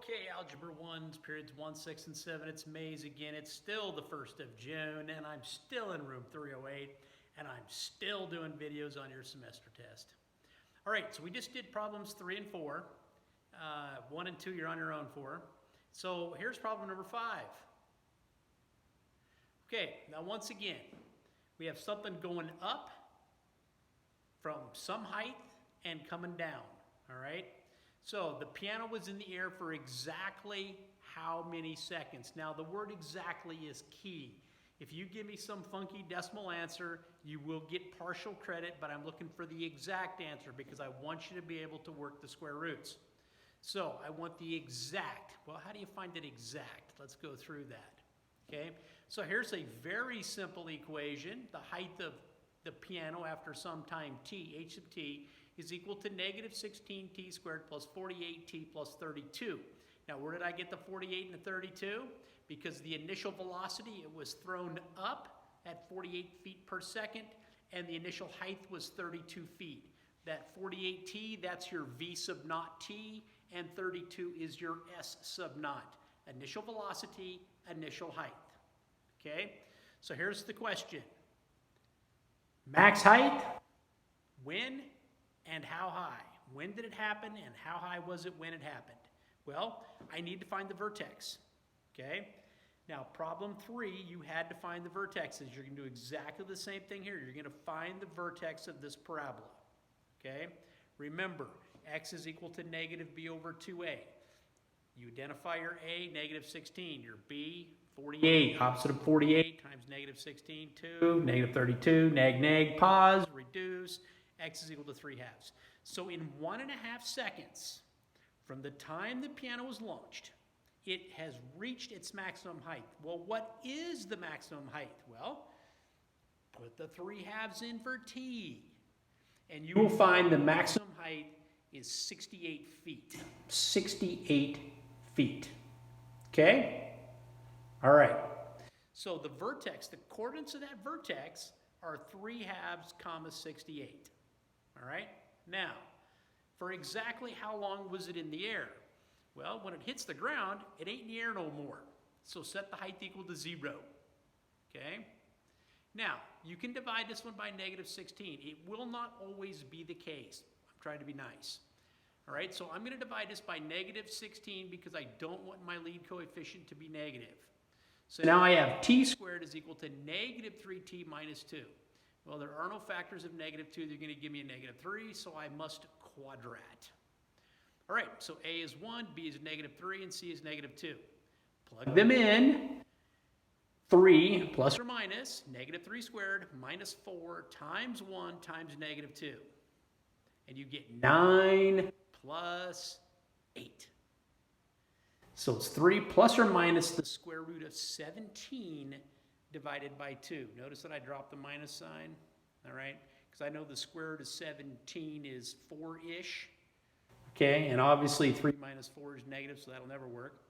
Okay, Algebra 1's periods 1, 6, and 7. It's Mays again. It's still the 1st of June, and I'm still in room 308, and I'm still doing videos on your semester test. All right, so we just did problems 3 and 4. 1 and 2 you're on your own for. So here's problem number 5. Okay, now once again, we have something going up from some height and coming down, all right? So the piano was in the air for exactly how many seconds? Now the word exactly is key. If you give me some funky decimal answer, you will get partial credit, but I'm looking for the exact answer because I want you to be able to work the square roots. So I want the exact. Well, how do you find it exact? Let's go through that. Okay, so here's a very simple equation. The height of the piano after some time t, h sub t, is equal to negative 16t squared plus 48t plus 32. Now, where did I get the 48 and the 32? Because the initial velocity, it was thrown up at 48 feet per second, and the initial height was 32 feet. That 48t, that's your v sub naught t, and 32 is your s sub naught. Initial velocity, initial height. Okay? So here's the question. Max height, when and how high? When did it happen and how high was it when it happened? Well, I need to find the vertex. Okay? Now, problem 3, you had to find the vertexes. You're going to do exactly the same thing here. You're going to find the vertex of this parabola. Okay? Remember, x is equal to negative b over 2a. You identify your a, negative 16. Your b, 48. Opposite of 48 times negative 16, 2. Negative 32, neg, pause, reduce. X is equal to 3/2. So in 1.5 seconds, from the time the piano was launched, it has reached its maximum height. Well, what is the maximum height? Well, put the 3/2 in for t, and you will find the maximum height is 68 feet. 68 feet. Okay? All right. So the vertex, the coordinates of that vertex are 3/2, 68. All right? Now, for exactly how long was it in the air? Well, when it hits the ground, it ain't in the air no more. So set the height equal to 0. Okay? Now, you can divide this one by negative 16. It will not always be the case. I'm trying to be nice. All right, so I'm going to divide this by negative 16 because I don't want my lead coefficient to be negative. So now I have t squared is equal to negative 3t minus 2. Well, there are no factors of negative 2. They're going to give me a negative 3, so I must quadrat. All right, so a is 1, b is negative 3, and c is negative 2. Plug them in. 3 plus or minus negative 3 squared minus 4 times 1 times negative 2. And you get 9 plus 8. So it's 3 plus or minus the square root of 17 divided by 2. Notice that I dropped the minus sign, all right? Because I know the square root of 17 is 4-ish. Okay, and obviously 3 minus 4 is negative, so that'll never work.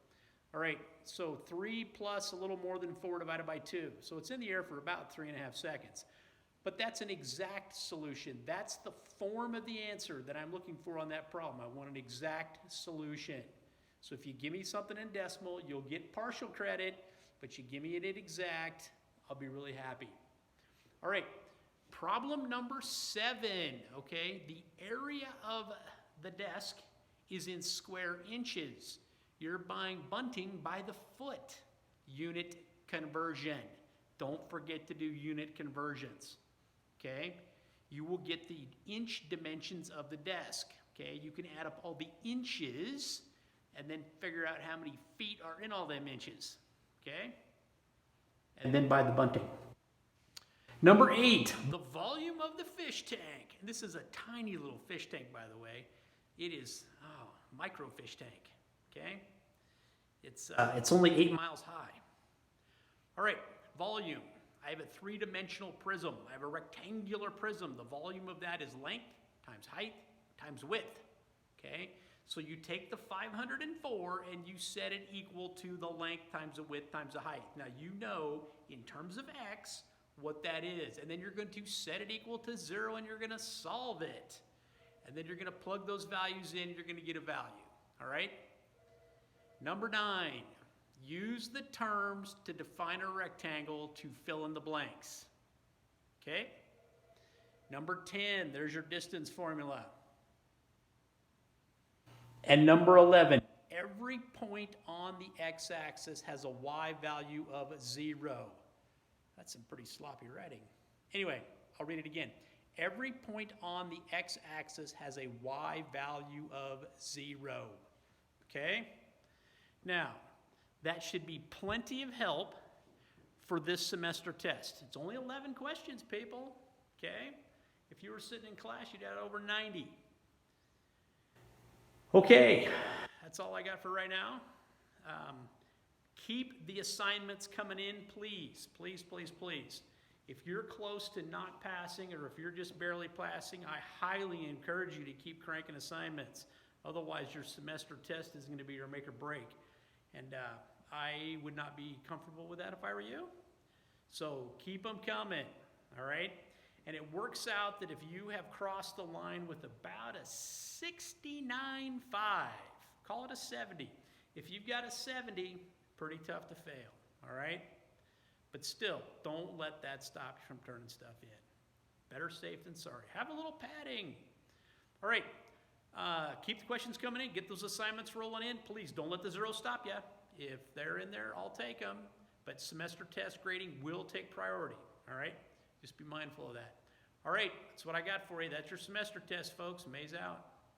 All right, so 3 plus a little more than 4 divided by 2. So it's in the air for about 3.5 seconds. But that's an exact solution. That's the form of the answer that I'm looking for on that problem. I want an exact solution. So if you give me something in decimal, you'll get partial credit, but you give me it in exact, I'll be really happy. All right, problem number 7, okay? The area of the desk is in square inches. You're buying bunting by the foot. Unit conversion. Don't forget to do unit conversions. Okay? You will get the inch dimensions of the desk. Okay? You can add up all the inches and then figure out how many feet are in all them inches. Okay? And then buy the bunting. Number 8, the volume of the fish tank. And this is a tiny little fish tank, by the way. It is micro fish tank. Okay? It's only 8 miles high. All right, volume. I have a 3-dimensional prism. I have a rectangular prism. The volume of that is length times height times width. Okay? So you take the 504 and you set it equal to the length times the width times the height. Now you know in terms of x what that is. And then you're going to set it equal to 0 and you're going to solve it. And then you're going to plug those values in and you're going to get a value. All right? Number 9, use the terms to define a rectangle to fill in the blanks. Okay? Number 10, there's your distance formula. And number 11, every point on the x-axis has a y value of 0. That's some pretty sloppy writing. Anyway, I'll read it again. Every point on the x-axis has a y value of 0. Okay? Now, that should be plenty of help for this semester test. It's only 11 questions, people. Okay? If you were sitting in class, you'd have over 90. Okay, that's all I got for right now. Keep the assignments coming in, please. Please, please, please. If you're close to not passing or if you're just barely passing, I highly encourage you to keep cranking assignments. Otherwise, your semester test is going to be your make or break. And I would not be comfortable with that if I were you. So keep them coming, all right? And it works out that if you have crossed the line with about a 69.5, call it a 70. If you've got a 70, pretty tough to fail, all right? But still, don't let that stop you from turning stuff in. Better safe than sorry. Have a little padding. All right, keep the questions coming in. Get those assignments rolling in. Please don't let the zero stop you. If they're in there, I'll take them. But semester test grading will take priority, all right? Just be mindful of that. All right, that's what I got for you. That's your semester test, folks. May's out.